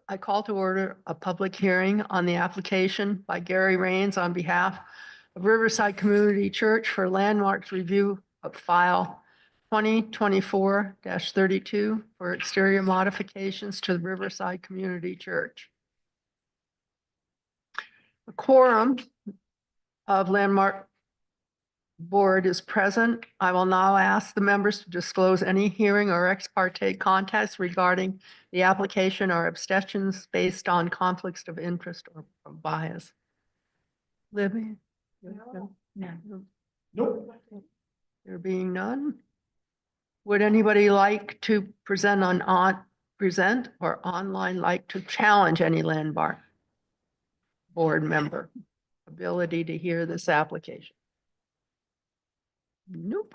I call to order a public hearing on the application by Gary Rains on behalf of Riverside Community Church for landmarks review of file 2024-32 for exterior modifications to the Riverside Community Church. The quorum of Landmark Board is present. I will now ask the members to disclose any hearing or ex parte contacts regarding the application or abstentions based on conflicts of interest or bias. Libby? No. Nope. There being none. Would anybody like to present or online like to challenge any Landmark Board member ability to hear this application? Nope.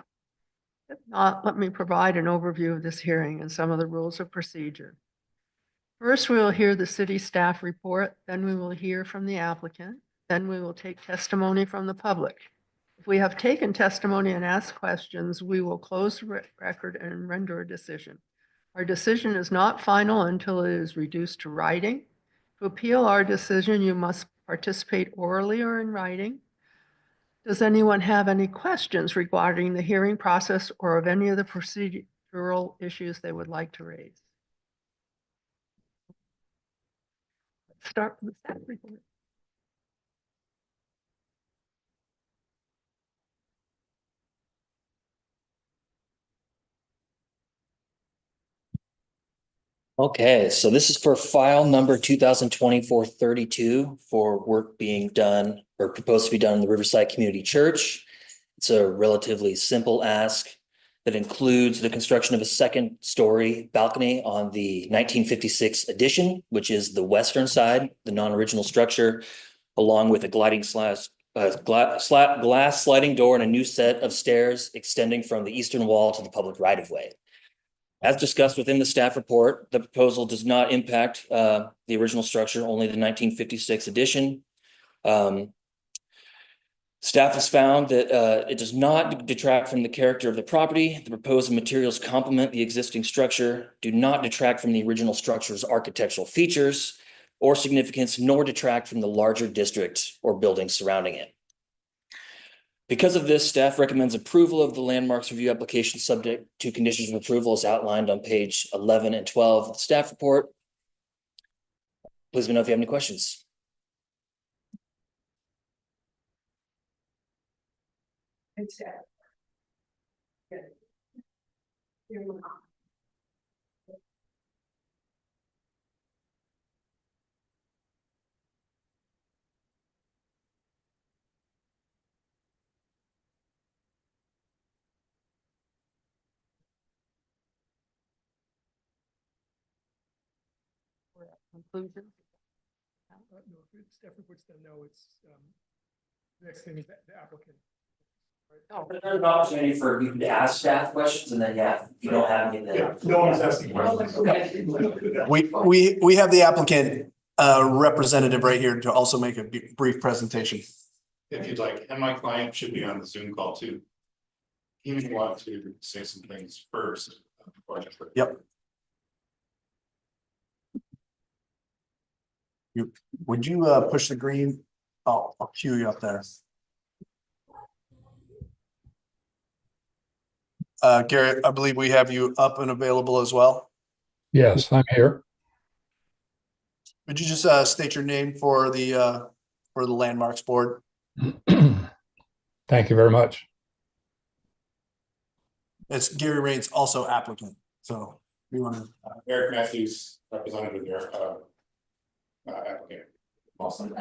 If not, let me provide an overview of this hearing and some of the rules of procedure. First, we will hear the city staff report, then we will hear from the applicant, then we will take testimony from the public. If we have taken testimony and asked questions, we will close the record and render a decision. Our decision is not final until it is reduced to writing. To appeal our decision, you must participate orally or in writing. Does anyone have any questions regarding the hearing process or of any of the procedural issues they would like to raise? Let's start with the staff report. Okay, so this is for file number 2024-32 for work being done or proposed to be done in the Riverside Community Church. It's a relatively simple ask that includes the construction of a second-story balcony on the 1956 addition, which is the western side, the non-original structure, along with a glass sliding door and a new set of stairs extending from the eastern wall to the public right-of-way. As discussed within the staff report, the proposal does not impact the original structure, only the 1956 addition. Staff has found that it does not detract from the character of the property. The proposed materials complement the existing structure, do not detract from the original structure's architectural features or significance, nor detract from the larger district or buildings surrounding it. Because of this, staff recommends approval of the landmarks review application subject to conditions of approval as outlined on page 11 and 12 of the staff report. Please let me know if you have any questions. Conclusion. No, if staff reports done, no, it's, next thing is the applicant. There's an opportunity for you to ask staff questions, and then if you don't have any, then Yeah, no one's asking questions. We have the applicant representative right here to also make a brief presentation. If you'd like, and my client should be on the Zoom call too. He may want to say some things first. Yep. Would you push the green? Oh, I'll cue you up there. Garrett, I believe we have you up and available as well. Yes, I'm here. Would you just state your name for the landmarks board? Thank you very much. It's Gary Rains, also applicant. So we want to. Eric Matthews, representative there, applicant. Awesome.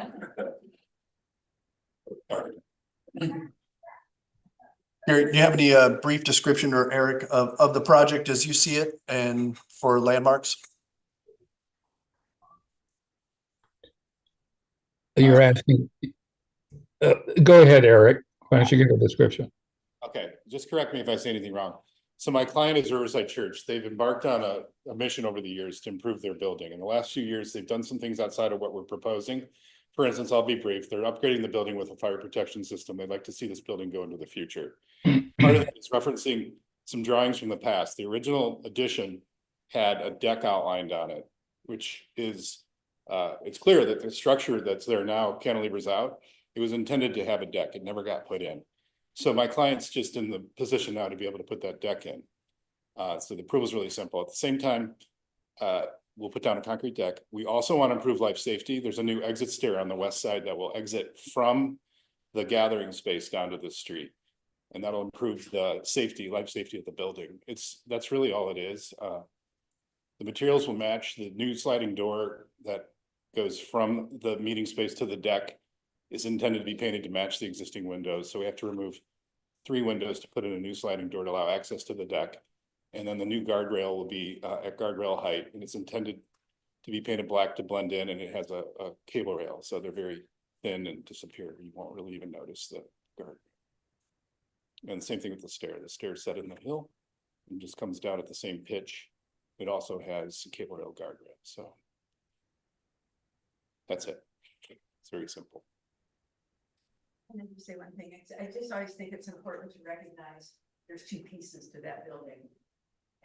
Gary, do you have any brief description, or Eric, of the project as you see it and for landmarks? You're asking, go ahead, Eric. Why don't you give a description? Okay, just correct me if I say anything wrong. So my client is Riverside Church. They've embarked on a mission over the years to improve their building. In the last few years, they've done some things outside of what we're proposing. For instance, I'll be brief. They're upgrading the building with a fire protection system. They'd like to see this building go into the future. Part of that is referencing some drawings from the past. The original addition had a deck outlined on it, which is, it's clear that the structure that's there now cantilevers out. It was intended to have a deck. It never got put in. So my client's just in the position now to be able to put that deck in. So the approval is really simple. At the same time, we'll put down a concrete deck. We also want to improve life safety. There's a new exit stair on the west side that will exit from the gathering space down to the street. And that'll improve the safety, life safety of the building. That's really all it is. The materials will match. The new sliding door that goes from the meeting space to the deck is intended to be painted to match the existing windows. So we have to remove 3 windows to put in a new sliding door to allow access to the deck. And then the new guardrail will be at guardrail height, and it's intended to be painted black to blend in, and it has a cable rail. So they're very thin and disappear. You won't really even notice the guard. And the same thing with the stair. The stair is set in the hill and just comes down at the same pitch. It also has cable rail guardrail. So that's it. It's very simple. Let me say one thing. I just always think it's important to recognize there's 2 pieces to that building.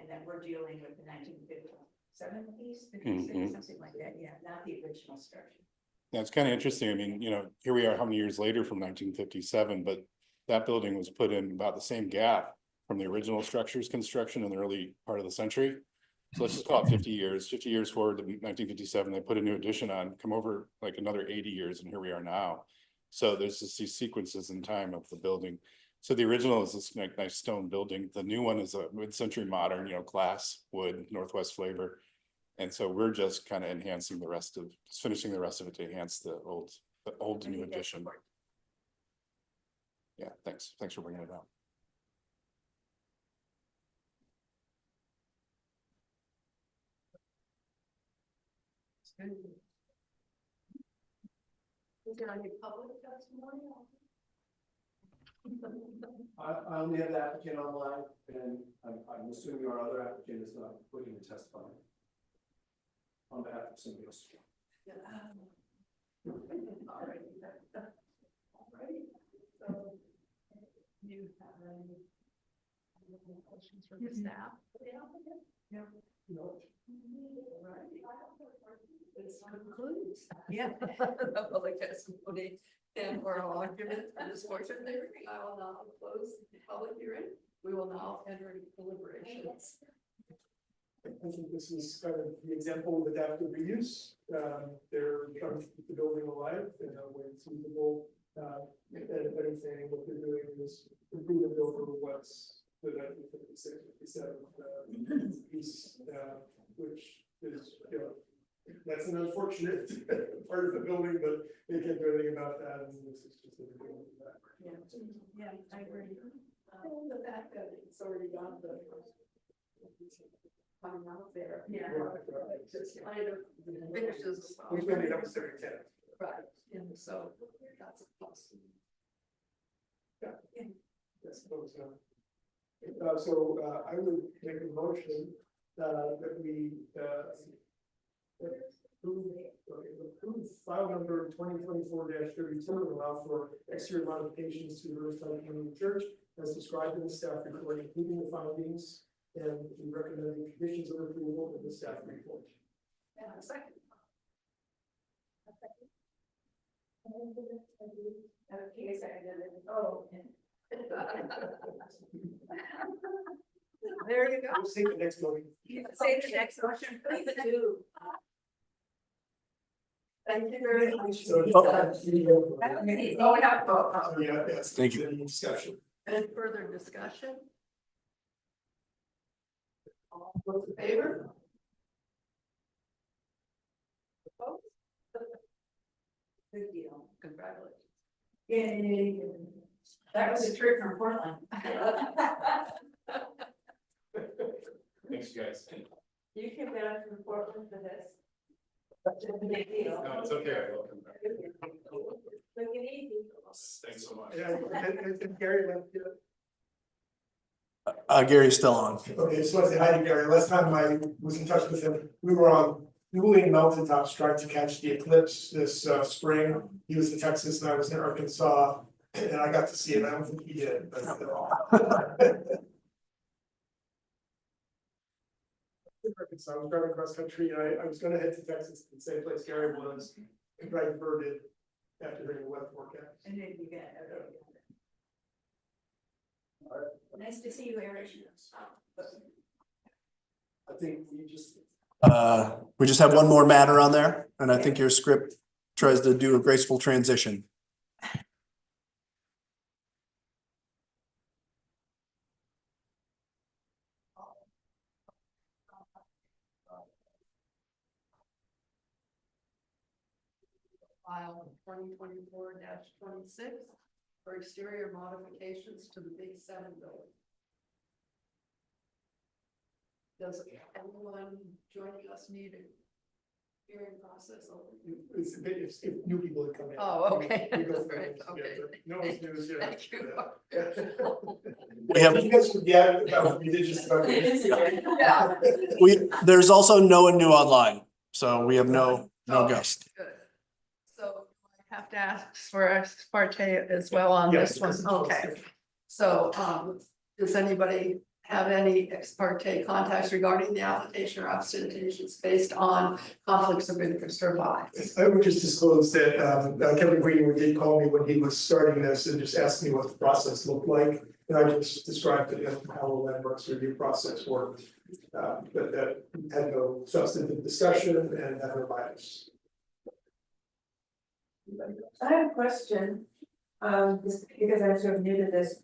And that we're dealing with the 1957 piece, 56, something like that. Yeah, not the original structure. Yeah, it's kind of interesting. I mean, here we are how many years later from 1957, but that building was put in about the same gap from the original structure's construction in the early part of the century. So let's just call it 50 years. 50 years forward to 1957, they put a new addition on, come over like another 80 years, and here we are now. So there's just these sequences in time of the building. So the original is this nice stone building. The new one is a mid-century modern, glass, wood, Northwest flavor. And so we're just kind of enhancing the rest of, just finishing the rest of it to enhance the old to new addition. Yeah, thanks. Thanks for bringing it up. Is there any public testimony? I only have the applicant online, and I'm assuming our other applicant is not looking to testify on behalf of somebody else. All right. So, you have any questions from the staff? Yeah. No. Right. This concludes. Yeah, the public testimony and oral argument on this portion there. I will now close the public hearing. We will now enter into deliberations. I think this is kind of the example of adaptive reuse. They're trying to keep the building alive in a way it's usable. If anything, what they're doing is improving over what's the 1956, 57 piece, which is, that's an unfortunate part of the building, but they can't do anything about that, and this is just a result of that. Yeah, I agree. The fact that it's already on the coming out there. Yeah. It just kind of finishes. Which made it necessary to. Right, and so that's a plus. Yes, so I would make a motion that we approve file number 2024-32 and allow for exterior modifications to the Riverside Community Church as described in the staff report, including the findings and the recommended conditions of approval in the staff report. And a second. Okay, second. Oh. There you go. We'll see the next motion. Say the next motion, please do. Thank you very much. So, Oh, yeah. yeah, yes. Thank you. Any discussion? Any further discussion? All those in favor? Opposed? Good deal. Congratulations. Yay. That was a trip from Portland. Thanks, you guys. You came down from Portland for this. It's a big deal. No, it's okay. I will come back. Look at easy. Thanks so much. Yeah, and Gary left you. Gary's still on. Okay, just want to say hi to Gary. Last time I was in touch with him, we were on dueling mountaintops trying to catch the eclipse this spring. He was in Texas and I was in Arkansas, and I got to see it. I don't think he did, but Arkansas, I was driving cross country, and I was gonna head to Texas, the same place Gary was, and I diverted after hearing the weather forecast. And then you get. Nice to see you, Eric. I think we just. We just have one more matter on there, and I think your script tries to do a graceful transition. File 2024-26 for exterior modifications to the Big 7 building. Does anyone joining us need a hearing process? It's a bit, if new people had come in. Oh, okay. We go That's through right. it, yeah, Okay. but no one's news, yeah. Thank you. We have, You guys forget about what we did just about. Yeah. there's also no one new online, so we have no ghost. Good. So I have to ask for ex parte as well on this one. Yes. Okay. So, does anybody have any ex parte contacts regarding the application or ostentations based on conflicts of interest or bias? I would just disclose that Kevin Greenwood did call me when he was starting this and just asked me what the process looked like. And I just described to him how the landmarks review process worked. But that had no substantive discussion and had no bias. I have a question, because I'm sort of new to this.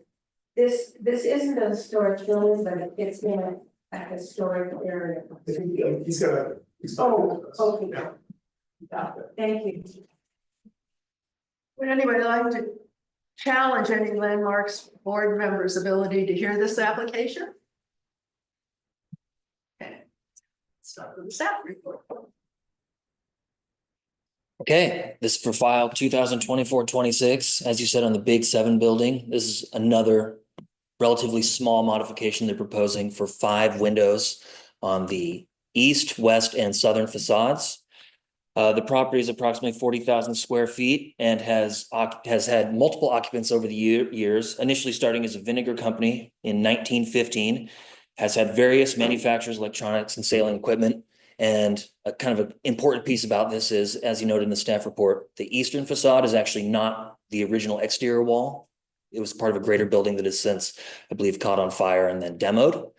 This isn't a historic building, but it's in a historic area. I think he's gonna. Oh, okay. Yeah. Yeah, thank you. Would anybody like to challenge any landmarks board members' ability to hear this application? Okay. Start with the staff report. Okay, this is for file 2024-26. As you said, on the Big 7 building, this is another relatively small modification they're proposing for 5 windows on the east, west, and southern facades. The property is approximately 40,000 square feet and has had multiple occupants over the years, initially starting as a vinegar company in 1915, has had various manufacturers, electronics, and sailing equipment. And a kind of an important piece about this is, as you noted in the staff report, the eastern facade is actually not the original exterior wall. It was part of a greater building that has since, I believe, caught on fire and then demoed.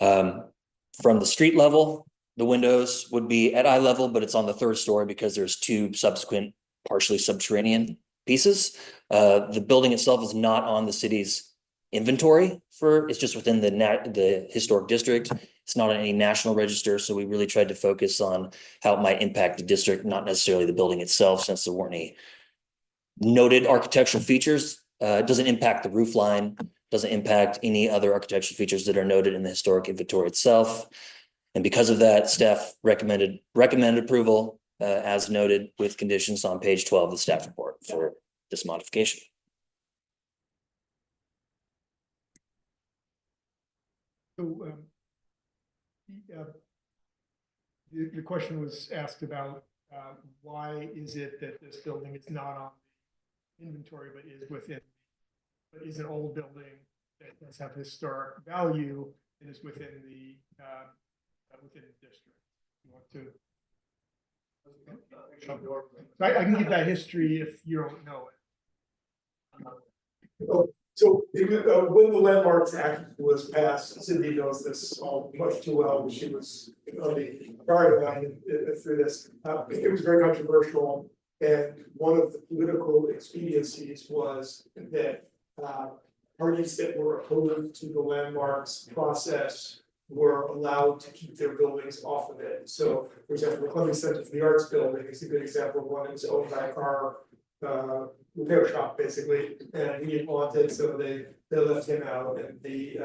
From the street level, the windows would be at eye level, but it's on the 3rd story because there's 2 subsequent partially subterranean pieces. The building itself is not on the city's inventory it's just within the historic district. It's not on any national register, so we really tried to focus on how it might impact the district, not necessarily the building itself, since there weren't any noted architectural features. It doesn't impact the roof line, doesn't impact any other architectural features that are noted in the historic inventory itself. And because of that, staff recommended approval, as noted, with conditions on page 12 of the staff report for this modification. So, the question was asked about, why is it that this building is not on inventory, but is an old building that does have historic value and is within the district? You want to? I can give that history if you don't know it. So when the Landmarks Act was passed, Cindy knows this all much too well, she was on the prior line through this. It was very controversial, and one of the political expediencies was that parties that were opposed to the landmarks process were allowed to keep their buildings off of it. So, for example, the Columbia Center for the Arts building is a good example of one that was owned by a car repair shop, basically, and he didn't want it, so they left him out. And the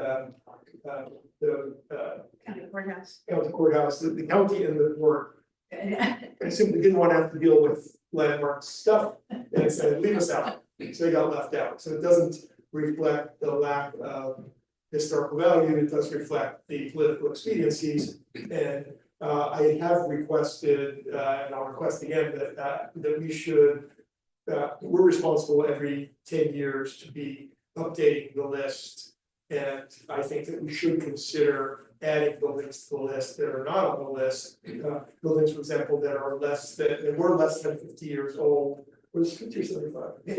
County courthouse. county courthouse, the county and the court, I simply didn't want to have to deal with landmark stuff, and said, leave us out, so they got left out. So it doesn't reflect the lack of historical value, it does reflect the political expediencies. And I have requested, and I'll request again that we should. We're responsible every 10 years to be updating the list. And I think that we should consider adding buildings to the list that are not on the list. Buildings, for example, that are that were less than 50 years old. Was it 50 or 75? Yeah,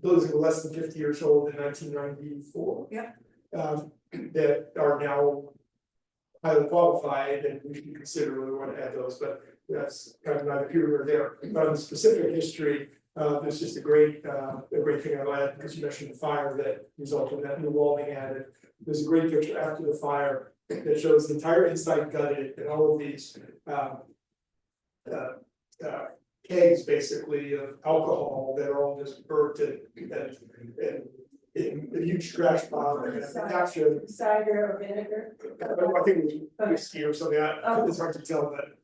buildings that were less than 50 years old in 1994. Yeah. That are now highly qualified, and we should consider whether we want to add those, but that's kind of neither here nor there. But on the specific history, there's just a great thing I'll add, because you mentioned the fire that resulted in that new wall being added. There's a great picture after the fire that shows the entire inside gutted and all of these kegs basically of alcohol that are all just burnt and in a huge trash pile, and a caption. Cider or vinegar? I think it was whiskey or something, it's hard to tell, but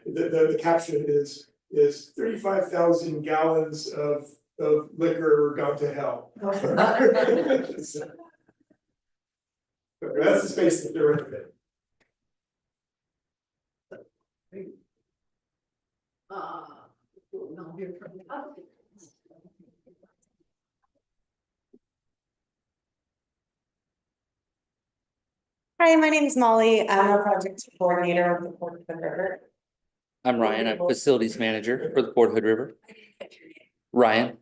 the caption is 35,000 gallons of liquor gone to hell. So, that's the space that they're in. We'll now hear from the applicant. Hi, my name is Molly. I'm a project coordinator of the Port of Hood River. I'm Ryan, I'm facilities manager for the Port Hood River. Ryan,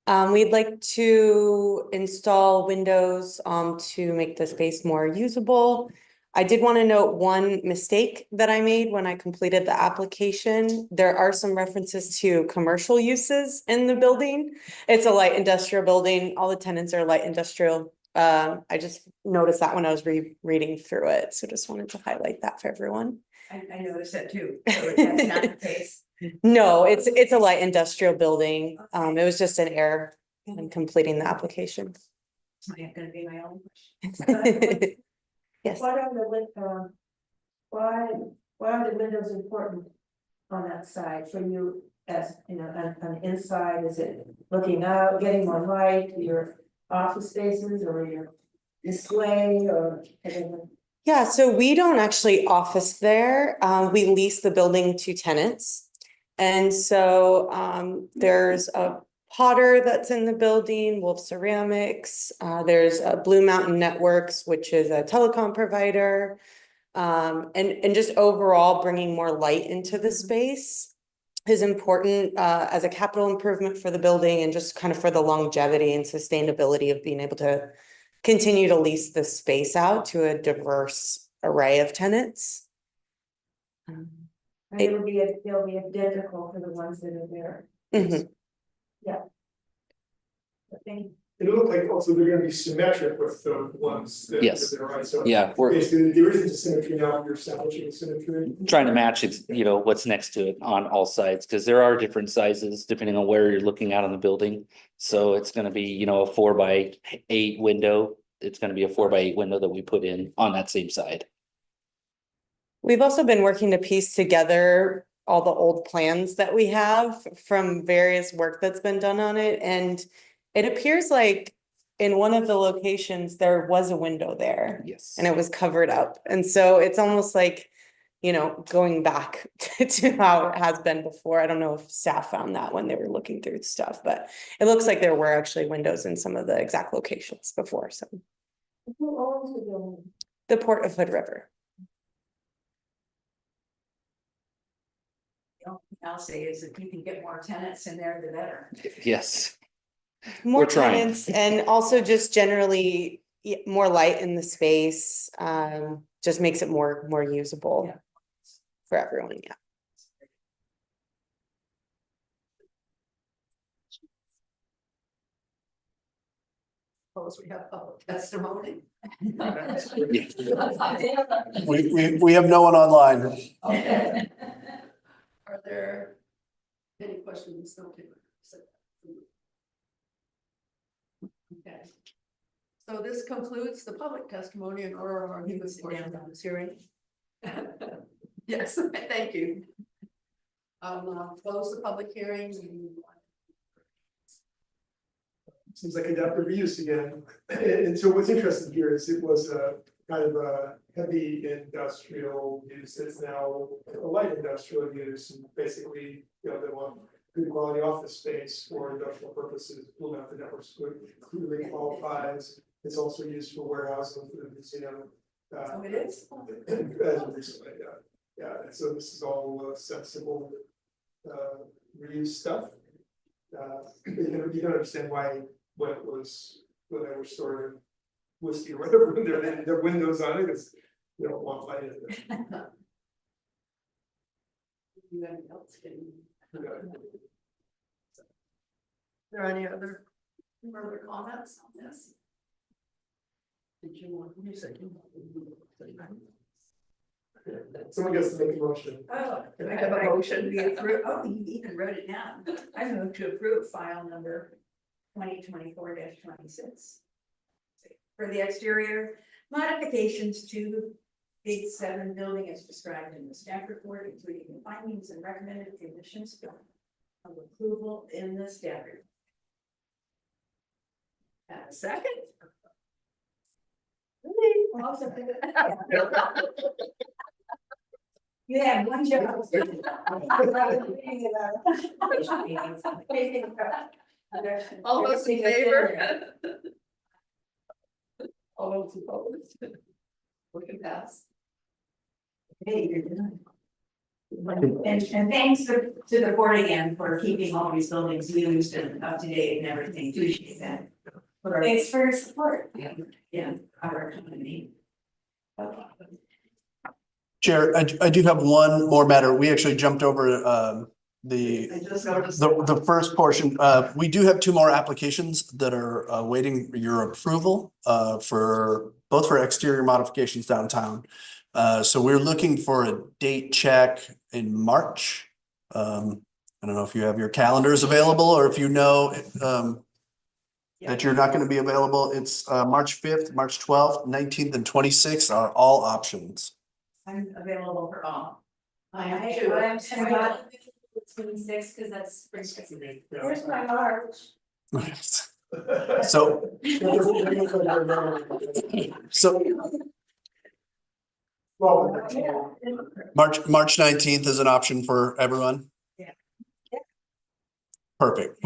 We'd like to install windows to make the space more usable. I did want to note one mistake that I made when I completed the application. There are some references to commercial uses in the building. It's a light industrial building. All the tenants are light industrial. I just noticed that when I was reading through it, so just wanted to highlight that for everyone. I noticed that too, so that's not the case. No, it's a light industrial building. It was just an error in completing the application. It's not gonna be my own question. Yes. Why are why are the windows important on that side for you as, you know, on the inside? Is it looking out, getting more light, your office spaces or your display or anything? Yeah, so we don't actually office there. We lease the building to tenants. And so there's a Potter that's in the building, Wolf Ceramics. There's Blue Mountain Networks, which is a telecom provider. And just overall bringing more light into the space is important as a capital improvement for the building and just kind of for the longevity and sustainability of being able to continue to lease the space out to a diverse array of tenants. And they'll be identical for the ones that are there. Mhm. Yeah. But thank It'll look like also they're gonna be symmetric with the ones that Yes. that are right, so. yeah, we're Basically, there isn't a symmetry now, you're establishing symmetry. trying to match it, what's next to it on all sides, because there are different sizes depending on where you're looking out on the building. So it's gonna be, a 4x8 window. It's gonna be a 4x8 window that we put in on that same side. We've also been working to piece together all the old plans that we have from various work that's been done on it. And it appears like in one of the locations, there was a window there Yes. and it was covered up. And so it's almost like, going back to how it has been before. I don't know if staff found that when they were looking through stuff, but it looks like there were actually windows in some of the exact locations before. So you. Who owns the building? the Port of Hood River. The only thing I'll say is if you can get more tenants in there, the better. Yes. More We're trying. tenants and also just generally more light in the space, just makes it more usable Yeah. for everyone, yeah. Suppose we have public testimony. We have no one online. Are there any questions? Okay. Okay. So this concludes the public testimony and oral argument portion of this hearing. Yes, thank you. I'll close the public hearing. Seems like adaptive reuse again. And so what's interesting here is it was kind of a heavy industrial use, it's now a light industrial use, and basically, you know, they want good quality office space for industrial purposes, Blue Mountain Networks clearly qualifies, it's also used for warehousing for the museum. Oh, it is? As of recently, yeah, and so this is all sensible reuse stuff. You can understand why, when it was, when they were storing whiskey or whatever, when their windows on it, because you don't want light in there. Anyone else can- Is there any other? Further comments on this? Did you want me to say? Someone gets to make a motion. Oh, Can I have a motion? We approve, oh, you even wrote it down. I move to approve file number 2024-26. For the exterior modifications to Big 7 building as described in the staff report, including the findings and recommended conditions of approval in the staff report. And a second? I'll second it. You have one job. All those in favor? All those opposed? Motion pass. Hey, you're done. And thanks to the board again for keeping all these buildings used and up to date and everything, appreciate that. Thanks for your support. Yeah, our company. Chair, I do have one more matter. We actually jumped over the I just noticed. the first portion. We do have two more applications that are awaiting your approval for both for exterior modifications downtown. So we're looking for a date check in March. I don't know if you have your calendars available or if you know that you're not going to be available. It's March 5th, March 12th, 19th, and 26th are all options. I'm available for all. I'm not 26, because that's spring. Here's my March. So Well, March 19th is an option for everyone. Yeah. Perfect.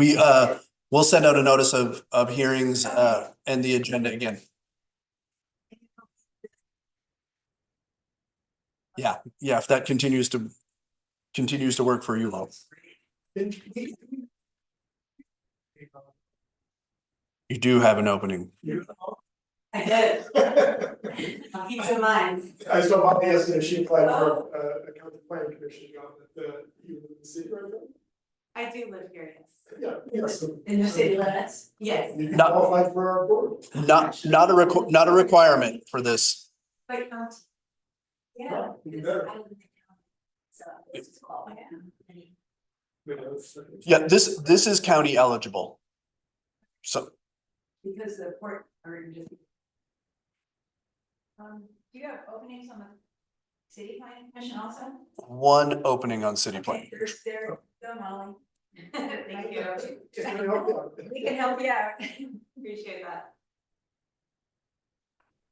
We'll send out a notice of hearings and the agenda again. Yeah, if that continues to work for you all. You do have an opening. I did. I'll keep it in mind. I saw Bobby yesterday, she applied for a county planning commission job at you live in the city right now? I do live here, yes. Yeah, yes. In the city limits, yes. You Not- qualified for our board. Not a requirement for this. But county. Yeah. Yeah, you better. So this is all I have. Yeah, this is county eligible. So Because the port are just. Do you have openings on the city planning commission also? one opening on city plan. Okay, there's there, go Molly. Thank you. Just gonna help you out. We can help you out. Appreciate that.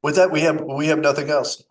With that, we have nothing else.